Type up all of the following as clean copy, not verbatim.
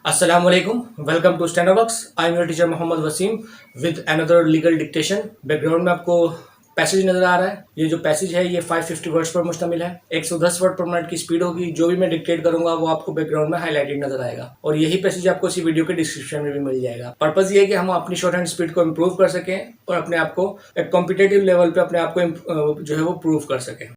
Assalamualaikum. Welcome to Stenoworks. I am your teacher Mohammad Wasim with another legal dictation. Background में आपको passage नजर आ रहा है। ये जो पैसेज है ये 550 वर्ड्स पर मुश्तमिल है। 110 वर्ड पर मिनट की स्पीड होगी। जो भी मैं डिक्टेट करूंगा वो आपको बैकग्राउंड में हाईलाइटेड नजर आएगा और यही पैसेज आपको इसी वीडियो के डिस्क्रिप्शन में भी मिल जाएगा। पर्पज ये है कि हम अपनी शॉर्ट हैंड स्पीड को इम्प्रूव कर सकें और अपने आप को एक कॉम्पिटेटिव लेवल पे अपने आप को जो है वो प्रूव कर सकें।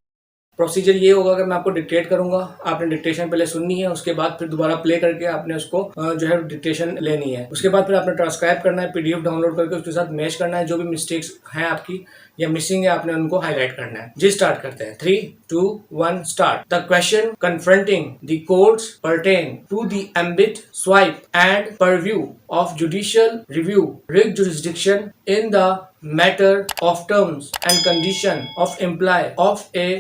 प्रोसीजर ये होगा कि मैं आपको डिक्टेट करूंगा, आपने डिक्टेशन पहले सुननी है, उसके बाद फिर दोबारा प्ले करके आपने उसको जो है डिक्टेशन लेनी है। उसके बाद फिर आपने ट्रांसक्राइब करना है, पीडीएफ डाउनलोड करके उसके साथ मैच करना है। जो भी मिस्टेक्स हैं आपकी या मिसिंग है आपने उनको हाईलाइट करना है। जी स्टार्ट करते हैं। 3, 2, 1 start. The question confronting the courts pertain to the ambit swipe and purview of judicial review writ jurisdiction in the matter of terms and condition of employ of a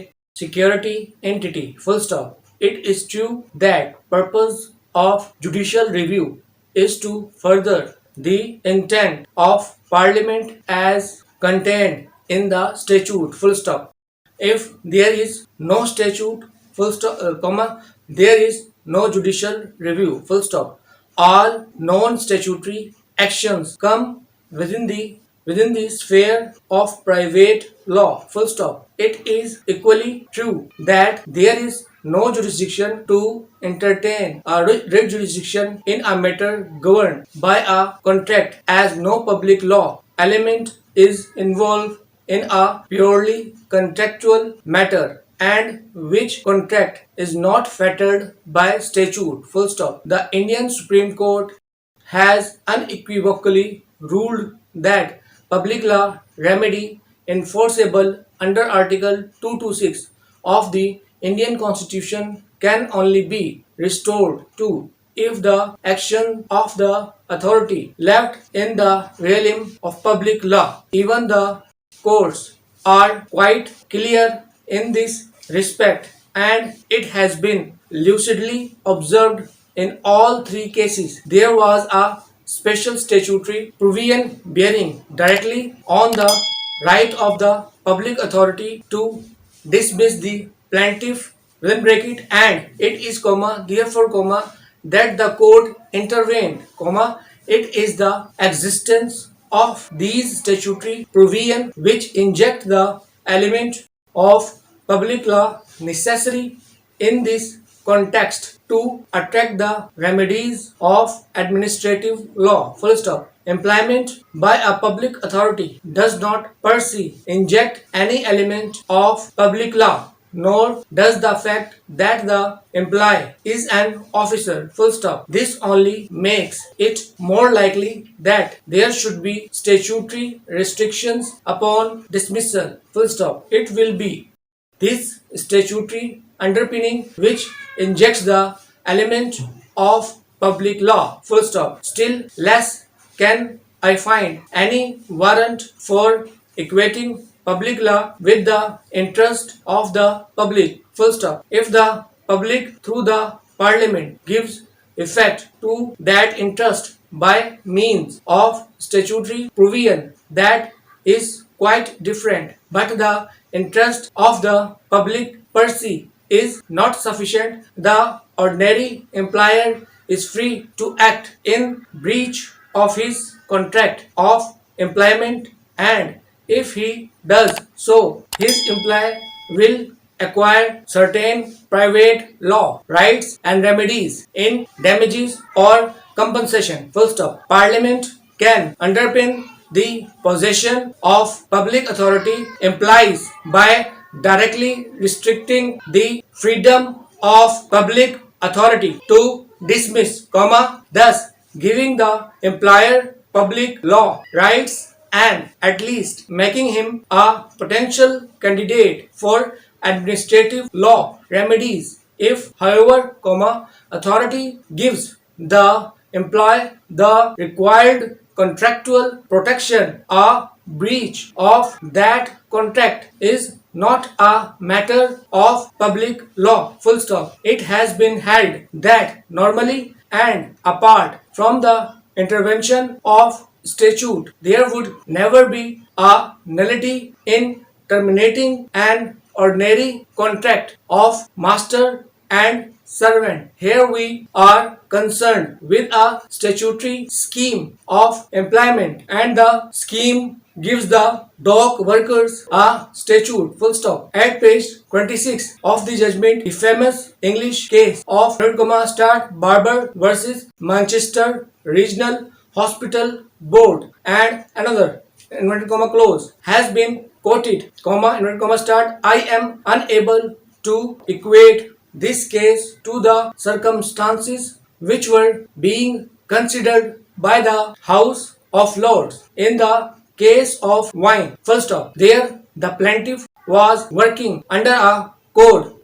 security entity, full stop. It is true that purpose of judicial review is to further the intent of parliament as contained in the statute, full stop. If there is no statute, full stop, comma, there is no judicial review, full stop. All non-statutory actions come within the sphere of private law, full stop. It is equally true that there is no jurisdiction to entertain a writ jurisdiction in a matter governed by a contract, as no public law element is involved in a purely contractual matter, and which contract is not fettered by statute, full stop. The Indian Supreme Court has unequivocally ruled that public law remedy enforceable under Article 226 of the Indian Constitution can only be restored to if the action of the authority left in the realm of public law. Even the courts are quite clear in this respect, and it has been lucidly observed in all three cases. There was a special statutory provision bearing directly on the right of the public authority to dismiss the plaintiff within bracket, and it is therefore that the court intervened, it is the existence of these statutory provision which inject the element of public law necessary in this context to attract the remedies of administrative law, full stop. Employment by a public authority does not per se inject any element of public law, nor does the fact that the employee is an officer, full stop. This only makes it more likely that there should be statutory restrictions upon dismissal, full stop. It will be this statutory underpinning which injects the element of public law, full stop. Still less can I find any warrant for equating public law with the interest of the public, full stop. If the public through the parliament gives effect to that interest by means of statutory provision, that is quite different, but the interest of the public per se is not sufficient. The ordinary employer is free to act in breach of his contract of employment, and if he does so, his employer will acquire certain private law rights and remedies in damages or compensation, full stop. Parliament can underpin the possession of public authority implies by directly restricting the freedom of public authority to dismiss, thus giving the employer public law rights and at least making him a potential candidate for administrative law remedies. If, however, authority gives the employee the required contractual protection, a breach of that contract is not a matter of public law, full stop. It has been held that normally and apart from the intervention of statute, there would never be a nullity in terminating an ordinary contract of master and servant. Here we are concerned with a statutory scheme of employment, and the scheme gives the dock workers a statute, full stop. At page 26 of the judgment, the famous English case of Barber versus Manchester Regional Hospital Board and another close has been quoted, I am unable to equate this case to the circumstances which were being considered by the House of Lords in the case of wine. Full stop. There, the plaintiff was working under a code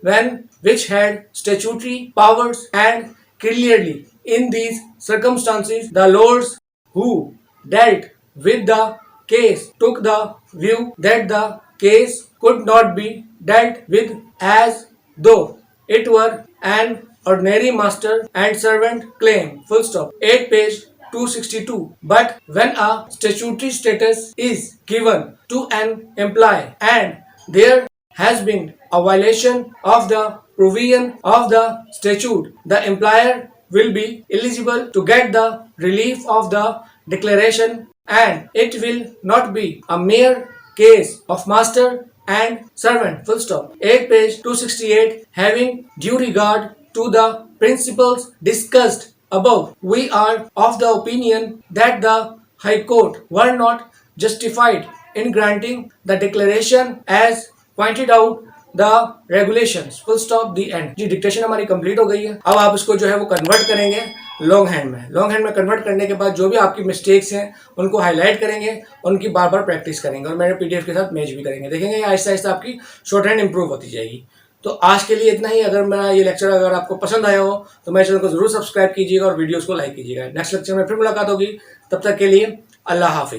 which had statutory powers, and clearly in these circumstances, the Lords who dealt with the case took the view that the case could not be dealt with as though it were an ordinary master and servant claim. Full stop. 8 page 262. But when a statutory status is given to an employee and there has been a violation of the provision of the statute, the employer will be eligible to get the relief of the declaration, and it will not be a mere case of master and servant. Full stop. 8 page 268. Having due regard to the principles discussed above, we are of the opinion that the High Court were not justified in granting the declaration as pointed out the regulations. Full stop. The end. जी dictation हमारी complete हो गई है। अब आप इसको जो है वो कन्वर्ट करेंगे लॉन्ग हैंड में। लॉन्ग हैंड में कन्वर्ट करने के बाद जो भी आपकी मिस्टेक्स हैं उनको हाईलाइट करेंगे, उनकी बार बार प्रैक्टिस करेंगे और मेरे पीडीएफ के साथ मैच भी करेंगे। देखेंगे आहिस्ता आहिस्ता आपकी शॉर्ट हैंड इंप्रूव होती जाएगी। तो आज के लिए इतना ही। अगर मेरा ये लेक्चर अगर आपको पसंद आया हो तो मेरे चैनल को जरूर सब्सक्राइब कीजिएगा और वीडियोस को लाइक कीजिएगा। नेक्स्ट लेक्चर में फिर मुलाकात होगी। तब तक के लिए अल्लाह हाफिज।